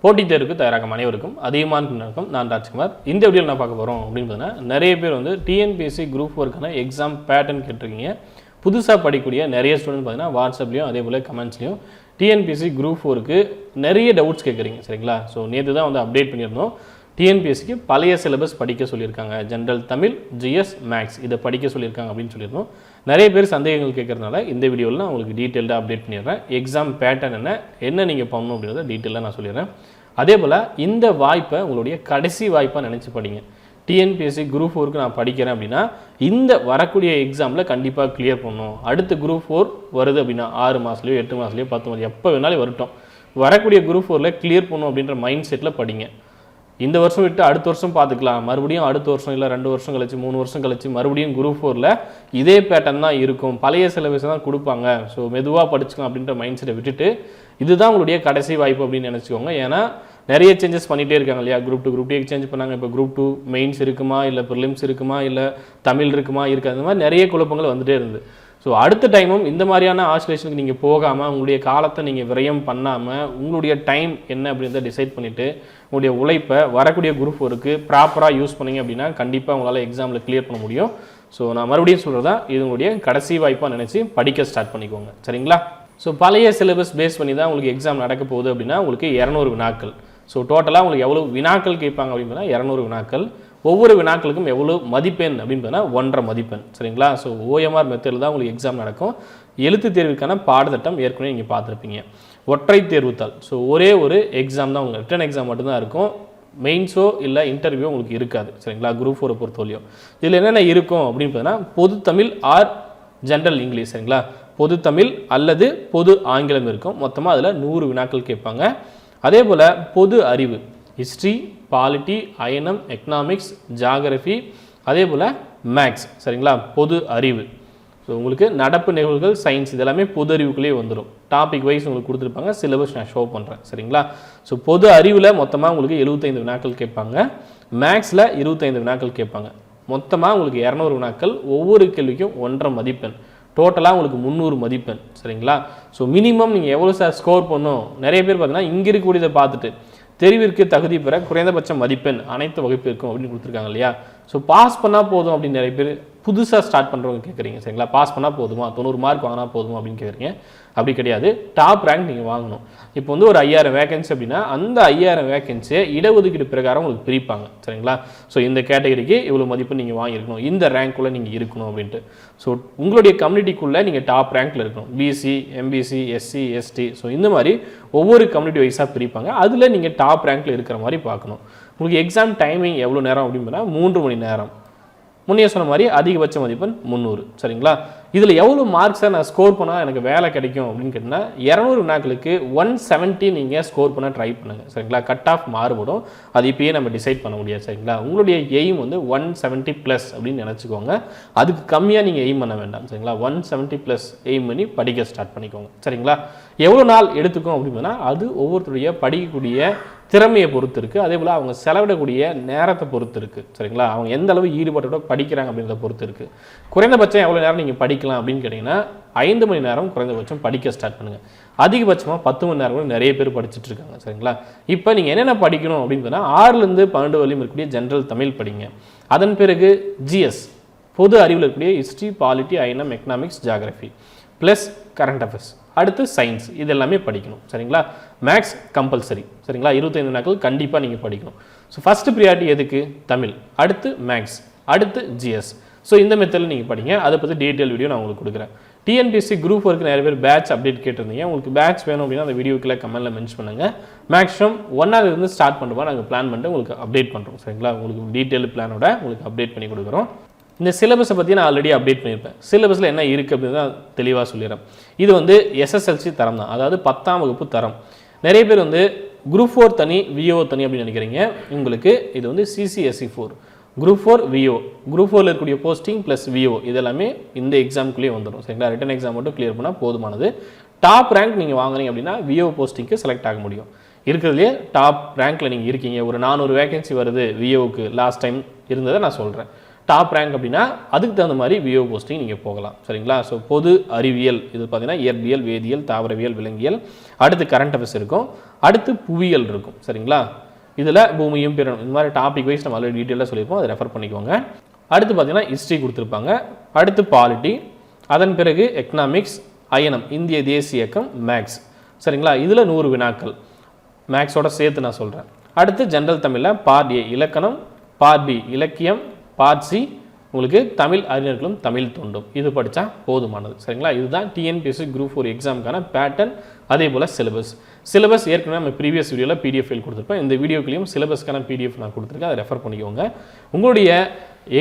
போட்டித் தேர்வுக்கு தயாராகும் அனைவருக்கும் அதிகமான வணக்கம். நான் ராஜ்குமார். இந்த வீடியோவில் நான் பார்க்க போகிறோம் அப்படின்னு பார்த்தீங்கன்னா, நிறைய பேர் வந்து டிஎன்பிஎஸ்சி குரூப் 4க்கான எக்ஸாம் பேட்டர்ன் கேட்டிருக்கீங்க. புதுசாக படிக்கக்கூடிய நிறைய ஸ்டூடெண்ட் பார்த்தீங்கன்னா வாட்ஸ்அப்லேயும் அதே போல் கமெண்ட்ஸ்லையும் டிஎன்பிஎஸ்சி குரூப் 4க்கு நிறைய டவுட்ஸ் கேட்குறீங்க. சரிங்களா? ஸோ நேற்று தான் வந்து அப்டேட் பண்ணியிருந்தோம். டிஎன்பிஎஸ்சிக்கு பழைய சிலபஸ் படிக்க சொல்லியிருக்காங்க. ஜென்ரல் தமிழ், ஜிஎஸ், மேக்ஸ் இதை படிக்க சொல்லியிருக்காங்க அப்படின்னு சொல்லியிருந்தோம். நிறைய பேர் சந்தேகங்கள் கேட்கறதுனால இந்த வீடியோவில் நான் உங்களுக்கு டீட்டெயில்டாக அப்டேட் பண்ணிடுறேன். எக்ஸாம் பேட்டர்ன் என்ன நீங்கள் பண்ணணும் அப்படின்றத டீட்டெயிலாக நான் சொல்லிடுறேன். அதே போல் இந்த வாய்ப்பை உங்களுடைய கடைசி வாய்ப்பாக நினச்சி படிங்க. டிஎன்பிஎஸ்சி குரூப் 4க்கு நான் படிக்கிறேன் அப்படின்னா இந்த வரக்கூடிய எக்ஸாமில் கண்டிப்பாக கிளியர் பண்ணணும். அடுத்து குரூப் 4 வருது அப்படின்னா 6 மாதத்துலையோ 8 மாதத்துலையோ 10 மாதம் எப்போ வேணாலும் வரட்டும், வரக்கூடிய குரூப் 4ல் கிளியர் பண்ணணும் அப்படின்ற மைண்ட் செட்டில் படிங்க. இந்த வருஷம் விட்டு அடுத்த வருஷம் பார்த்துக்கலாம், மறுபடியும் அடுத்த வருஷம் இல்லை 2 வருஷம் கழிச்சு 3 வருஷம் கழிச்சு மறுபடியும் குரூப் 4ல் இதே பேட்டர்ன் தான் இருக்கும், பழைய சிலபஸ் தான் கொடுப்பாங்க, ஸோ மெதுவாக படிச்சுக்கலாம் அப்படின்ற மைண்ட் செட்டை விட்டுட்டு இதுதான் உங்களுடைய கடைசி வாய்ப்பு அப்படின்னு நினச்சிக்கோங்க. ஏன்னா நிறைய சேஞ்சஸ் பண்ணிகிட்டே இருக்காங்க இல்லையா? குரூப் 2 குரூப் 2 சேஞ்ச் பண்ணாங்க. இப்போ குரூப் 2 மெயின்ஸ் இருக்குமா, இல்லை ப்ரிலிம்ஸ் இருக்குமா, இல்லை தமிழ் இருக்குமா, இருக்காது. அந்த மாதிரி நிறைய குழப்பங்கள் வந்துகிட்டே இருந்து. ஸோ அடுத்த டைமும் இந்த மாதிரியான ஆசிலேஷனுக்கு நீங்கள் போகாமல் உங்களுடைய காலத்தை நீங்கள் விரயம் பண்ணாமல் உங்களுடைய டைம் என்ன அப்படின்றத டிசைட் பண்ணிவிட்டு உங்களுடைய உழைப்பை வரக்கூடிய குரூப் 4க்கு ப்ராப்பராக யூஸ் பண்ணிங்க அப்படின்னா கண்டிப்பாக உங்களால் எக்ஸாமில் கிளியர் பண்ண முடியும். ஸோ நான் மறுபடியும் சொல்கிறதா, இது உங்களுடைய கடைசி வாய்ப்பாக நினச்சி படிக்க ஸ்டார்ட் பண்ணிக்கோங்க. சரிங்களா? ஸோ பழைய சிலபஸ் பேஸ் பண்ணி தான் உங்களுக்கு எக்ஸாம் நடக்க போகுது அப்படின்னா உங்களுக்கு 200 வினாக்கள். ஸோ டோட்டலாக உங்களுக்கு எவ்வளோ வினாக்கள் கேட்பாங்க அப்படின்னா 200 வினாக்கள். ஒவ்வொரு வினாக்களுக்கும் எவ்வளோ மதிப்பெண் அப்படின்னு பார்த்தா 1.5 மதிப்பெண். சரிங்களா? ஸோ ஓஎம்ஆர் மெத்தடில் தான் உங்களுக்கு எக்ஸாம் நடக்கும். எழுத்து தேர்வுக்கான பாடத்திட்டம் ஏற்கனவே நீங்கள் பார்த்துருப்பீங்க. ஒற்றை தேர்வுத்தாள். ஸோ ஒரே ஒரு எக்ஸாம் தான், உங்களுக்கு ரிட்டன் எக்ஸாம் மட்டும்தான் இருக்கும். மெயின்ஸோ இல்லை இன்டர்வியூ உங்களுக்கு இருக்காது. சரிங்களா? குரூப் 4 பொறுத்தவரையும் இதில் என்னென்ன இருக்கும் அப்படின்னு பார்த்தீங்கன்னா பொது தமிழ் ஆர் ஜென்ரல் இங்கிலீஷ். சரிங்களா? பொது தமிழ் அல்லது பொது ஆங்கிலம் இருக்கும். மொத்தமாக அதில் 100 வினாக்கள் கேட்பாங்க. அதே போல் பொது அறிவு, history, polity, INM, economics, geography, அதே போல் மேக்ஸ். சரிங்களா? பொது அறிவு. ஸோ உங்களுக்கு நடப்பு நிகழ்வுகள், சயின்ஸ் இதெல்லாமே பொது அறிவுக்குள்ளே வந்துடும். டாபிக் வைஸ் உங்களுக்கு கொடுத்துருப்பாங்க. சிலபஸ் நான் ஷோ பண்ணுறேன். சரிங்களா? ஸோ பொது அறிவில் மொத்தமாக உங்களுக்கு 75 வினாக்கள் கேட்பாங்க. மேக்ஸில் 25 வினாக்கள் கேட்பாங்க. மொத்தமாக உங்களுக்கு 200 வினாக்கள். ஒவ்வொரு கேள்விக்கும் 1.5 மதிப்பெண். டோட்டலாக உங்களுக்கு 300 மதிப்பெண். சரிங்களா? ஸோ மினிமம் நீங்கள் எவ்வளோ சார் ஸ்கோர் பண்ணணும்? நிறைய பேர் பார்த்தீங்கன்னா இங்கே இருக்கக்கூடியதை பார்த்துட்டு தெரிவிற்கு தகுதி பெற குறைந்தபட்ச மதிப்பெண் அனைத்து வகுப்பிற்கும் அப்படின்னு கொடுத்துருக்காங்க இல்லையா? ஸோ பாஸ் பண்ணால் போதும் அப்படின்னு நிறைய பேர் புதுசாக ஸ்டார்ட் பண்ணுறவங்க கேட்குறீங்க. சரிங்களா? பாஸ் பண்ணால் போதுமா, 90 மார்க் வாங்கினா போதுமா அப்படின்னு கேட்குறீங்க. அப்படி கிடையாது. டாப் ரேங்க் நீங்கள் வாங்கணும். இப்போ வந்து ஒரு 5000 வேகன்சி அப்படின்னா அந்த 5000 வேகன்சியை இடஒதுக்கீடு பிரகாரம் உங்களுக்கு பிரிப்பாங்க. சரிங்களா? ஸோ இந்த கேட்டகரிக்கு இவ்வளோ மதிப்பு நீங்கள் வாங்கியிருக்கணும், இந்த ரேங்க்குள்ளே நீங்கள் இருக்கணும் அப்படின்ட்டு. ஸோ உங்களுடைய கம்யூனிட்டிக்குள்ளே நீங்கள் டாப் ரேங்க்கில் இருக்கணும். BC, MBC, SC, ST, so இந்த மாதிரி ஒவ்வொரு கம்யூனிட்டி வைஸாக பிரிப்பாங்க. அதில் நீங்கள் டாப் ரேங்க்கில் இருக்கிற மாதிரி பார்க்கணும். உங்களுக்கு எக்ஸாம் டைமிங் எவ்வளோ நேரம் அப்படின்னு 3 மணி நேரம். முன்னே சொன்ன மாதிரி அதிகபட்ச மதிப்பெண் 300. சரிங்களா? இதில் எவ்வளோ மார்க்ஸை நான் ஸ்கோர் பண்ணால் எனக்கு வேலை கிடைக்கும் அப்படின்னு கேட்டிங்கன்னா 200 வினாக்களுக்கு 170 நீங்கள் ஸ்கோர் பண்ண ட்ரை பண்ணுங்கள். சரிங்களா? கட் ஆஃப் மாறுபடும். அது இப்போயே நம்ம டிசைட் பண்ண முடியாது. சரிங்களா? உங்களுடைய எய்ம் வந்து 170+ அப்படின்னு நினச்சிக்கோங்க. அதுக்கு கம்மியாக நீங்கள் எய்ம் பண்ண வேண்டாம். சரிங்களா? 170+ எய்ம் பண்ணி படிக்க ஸ்டார்ட் பண்ணிக்கோங்க. சரிங்களா? எவ்வளோ நாள் எடுத்துக்கும் அப்படின்னா அது ஒவ்வொருத்தருடைய படிக்கக்கூடிய திறமையை பொறுத்து இருக்குது. அதே போல் அவங்க செலவிடக்கூடிய நேரத்தை பொறுத்து இருக்குது. சரிங்களா? அவங்க எந்த அளவு ஈடுபாட்டோட படிக்கிறாங்க அப்படின்றத பொறுத்து இருக்குது. குறைந்தபட்சம் எவ்வளோ நேரம் நீங்கள் படிக்கலாம் அப்படின்னு கேட்டிங்கன்னா 5 மணி நேரம் குறைந்தபட்சம் படிக்க ஸ்டார்ட் பண்ணுங்கள். அதிகபட்சமாக 10 மணி நேரம் கூட நிறைய பேர் படிச்சுட்டு இருக்காங்க. சரிங்களா? இப்போ நீங்கள் என்னென்ன படிக்கணும் அப்படின்னு சொன்னால் 6லேருந்து 12 வரையும் இருக்கக்கூடிய ஜென்ரல் தமிழ் படிங்க. அதன் பிறகு ஜிஎஸ், பொது அறிவில் இருக்கக்கூடிய history, polity, INM, economics, geography plus current affairs, அடுத்து சயின்ஸ், இது எல்லாமே படிக்கணும். சரிங்களா? Maths compulsory. சரிங்களா? 25 நாட்கள் கண்டிப்பாக நீங்கள் படிக்கணும். ஸோ ஃபஸ்ட்டு ப்ரியாரிட்டி எதுக்கு? தமிழ், அடுத்து மேக்ஸ், அடுத்து ஜிஎஸ். ஸோ இந்த மெத்தடில் நீங்கள் படிங்க. அதை பற்றி டீட்டெயில் வீடியோ நான் உங்களுக்கு கொடுக்குறேன். டிஎன்பிஎஸ்சி குரூப் 4க்கு நிறைய பேர் பேட்ச் அப்டேட் கேட்டிருந்தீங்க. உங்களுக்கு பேட்ச் வேணும் அப்படின்னா அந்த வீடியோக்குள்ளே கமெண்ட்டில் மென்ஷன் பண்ணுங்கள். மேக்ஸிமம் 1 ஸ்டார்ட் பண்ணுறோம், நாங்கள் பிளான் பண்ணிட்டு உங்களுக்கு அப்டேட் பண்ணுறோம். சரிங்களா? உங்களுக்கு டீட்டெயில் பிளானோட உங்களுக்கு அப்டேட் பண்ணி கொடுக்குறோம். இந்த சிலபஸை பற்றி நான் ஆல்ரெடி அப்டேட் பண்ணியிருப்பேன். சிலபஸில் என்ன இருக்குது அப்படின்னு தான் தெளிவாக சொல்லிடுறேன். இது வந்து எஸ்எஸ்எல்சி தரம் தான், அதாவது 10ஆம் வகுப்பு தரம். நிறைய பேர் வந்து குரூப் 4 தனி, விஓ தனி அப்படின்னு நினைக்கிறீங்க. உங்களுக்கு இது வந்து சிசிஎஸ்சி 4, குரூப் 4 விஓ, குரூப் 4ல் இருக்கக்கூடிய போஸ்டிங் ப்ளஸ் விஓ இதெல்லாமே இந்த எக்ஸாமுக்குள்ளேயே வந்துடும். சரிங்களா? ரிட்டன் எக்ஸாம் மட்டும் கிளியர் பண்ணால் போதுமானது. டாப் ரேங்க் நீங்கள் வாங்குறீங்க அப்படின்னா விஓ போஸ்டிங்க்கு செலக்ட் ஆக முடியும். இருக்கிறதுலே டாப் ரேங்க்கில் நீங்கள் இருக்கீங்க. ஒரு 400 வேகன்சி வருது விஓவுக்கு, லாஸ்ட் டைம் இருந்ததை நான் சொல்கிறேன். டாப் ரேங்க் அப்படின்னா அதுக்கு தகுந்த மாதிரி விஓ போஸ்டிங் நீங்கள் போகலாம். சரிங்களா? ஸோ பொது அறிவியல் இது பார்த்தீங்கன்னா இயற்பியல், வேதியியல், தாவரவியல், விலங்கியல், அடுத்து கரண்ட் அஃபேர்ஸ் இருக்கும். அடுத்து புவியியல் இருக்கும் சரிங்களா. இதில் பூமியும் பிறனும் இந்த மாதிரி டாபிக் வைஸ் நம்ம ஆல்ரெடி டீட்டெயிலாக சொல்லியிருப்போம், அதை ரெஃபர் பண்ணிக்கோங்க. அடுத்து பார்த்தீங்கன்னா ஹிஸ்ட்ரி கொடுத்துருப்பாங்க. அடுத்து பாலிட்டி, அதன் பிறகு எக்கனாமிக்ஸ், அயனம் இந்திய தேசிய இயக்கம், மேக்ஸ் சரிங்களா. இதில் 100 வினாக்கள் மேக்ஸோட சேர்த்து நான் சொல்கிறேன். அடுத்து ஜென்ரல் தமிழில் பார்ட் ஏ இலக்கணம், பார்ட் பி இலக்கியம், பார்ட் சி உங்களுக்கு தமிழ் அறிஞர்களும் தமிழ் தொண்டும். இது படித்தா போதுமானது சரிங்களா. இதுதான் டிஎன்பிஎஸ்சி குரூப் 4 எக்ஸாமுக்கான பேட்டர்ன். அதே போல் சிலபஸ் ஏற்கனவே நம்ம ப்ரீவியஸ் வீடியோவில் பிடிஎஃப் ஃபைல் கொடுத்துருப்பேன். இந்த வீடியோக்குலையும் சிலபஸ்க்கான பிடிஎஃப் நான் கொடுத்துருக்கேன், அதை ரெஃபர் பண்ணிக்கோங்க. உங்களுடைய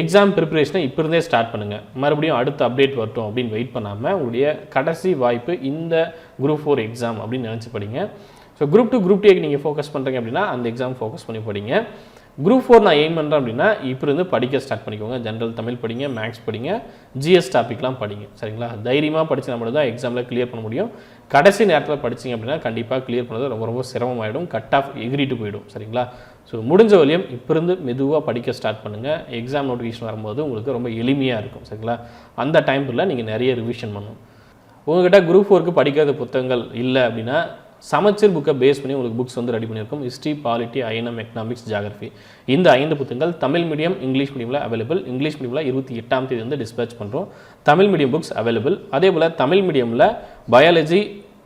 எக்ஸாம் ப்ரிப்பரேஷனை இப்போ இருந்தே ஸ்டார்ட் பண்ணுங்கள். மறுபடியும் அடுத்த அப்டேட் வரட்டும் அப்படின்னு வெயிட் பண்ணாமல் உங்களுடைய கடைசி வாய்ப்பு இந்த குரூப் 4 எக்ஸாம் அப்படின்னு நினச்சி படிங்க. ஸோ குரூப் 2 குரூப் 2 நீங்கள் ஃபோக்கஸ் பண்ணுறீங்க அப்படின்னா அந்த எக்ஸாம் ஃபோக்கஸ் பண்ணி படிங்க. குரூப் 4 நான் எய்ம் பண்ணுறேன் அப்படின்னா இப்போ இருந்து படிக்க ஸ்டார்ட் பண்ணிக்கோங்க. ஜென்ரல் தமிழ் படிங்க, மேக்ஸ் படிங்க, ஜிஎஸ் டாபிக்லாம் படிங்க சரிங்களா. தைரியமாக படித்து மட்டும் தான் எக்ஸாமில் கிளியர் பண்ண முடியும். கடைசி நேரத்தில் படிச்சிங்க அப்படின்னா கண்டிப்பாக கிளியர் பண்ணுறது ரொம்ப ரொம்ப சிரமமாயிடும், கட் ஆஃப் எகிரிட்டு போயிடும் சரிங்களா. ஸோ முடிஞ்ச வரையும் இப்போ இருந்து மெதுவாக படிக்க ஸ்டார்ட் பண்ணுங்கள். எக்ஸாம் நோட்டிஃபிகேஷன் வரும்போது உங்களுக்கு ரொம்ப எளிமையாக இருக்கும் சரிங்களா. அந்த டைமில் நீங்கள் நிறைய ரிவிஷன் பண்ணணும். உங்கள்கிட்ட குரூப் 4க்கு படிக்காத புத்தகங்கள் இல்லை அப்படின்னா சமச்சீர் புக்கை பேஸ் பண்ணி உங்களுக்கு புக்ஸ் வந்து ரெடி பண்ணியிருக்கோம். ஹிஸ்ட்ரி, பாலிட்டி, அயனம், எக்கனாமிக்ஸ், ஜியாகிரஃபி இந்த 5 புத்தகங்கள் தமிழ் மீடியம், இங்கிலீஷ் மீடியமில் அவைலபிள். இங்கிலீஷ் மீடியமில் 28ஆம் தேதி வந்து டிஸ்பேச் பண்ணுறோம். Tamil medium books available. அதே போல் தமிழ் மீடியமில் பயாலஜி,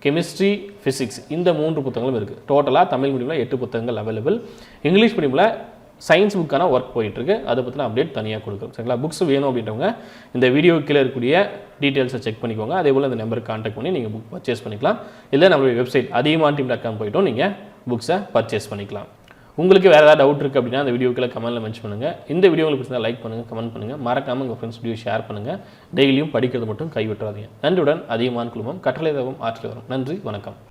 கெமிஸ்ட்ரி, ஃபிசிக்ஸ் இந்த 3 புத்தகங்களும் இருக்குது. டோட்டலாக தமிழ் மீடியமில் 8 புத்தகங்கள் அவைலபிள். இங்கிலீஷ் மீடியமில் சயின்ஸ் புக்கான ஒர்க் போயிட்டுருக்கு, அதை பற்றின அப்டேட் தனியாக கொடுக்குறோம் சரிங்களா. புக்ஸ் வேணும் அப்படின்றவங்க இந்த வீடியோ கீழே இருக்கக்கூடிய டீட்டெயில்ஸை செக் பண்ணிக்கோங்க. அதே போல் இந்த நம்பருக்கு கான்டாக்ட் பண்ணி நீங்கள் புக் பர்ச்சேஸ் பண்ணிக்கலாம். இல்லை நம்மளுடைய வெப்சைட் athiyamanteam.com போய்ட்டும் நீங்கள் புக்ஸை பர்ச்சேஸ் பண்ணிக்கலாம். உங்களுக்கு வேறு ஏதாவது டவுட் இருக்குது அப்படின்னா அந்த வீடியோக்கில் கமெண்ட்டில் மென்ஷன் பண்ணுங்கள். இந்த வீடியோ உங்களுக்கு பிடிச்சா லைக் பண்ணுங்கள், கமெண்ட் பண்ணுங்கள், மறக்காமல் உங்கள் ஃப்ரெண்ட்ஸ் வீடியோ ஷேர் பண்ணுங்கள். டெய்லியும் படிக்கிறது மட்டும் கைவிட்டுறாதீங்க. நன்றியுடன் அதியமான் குழுமம், கட்டளை தரும் ஆற்றல் வரும். நன்றி, வணக்கம்.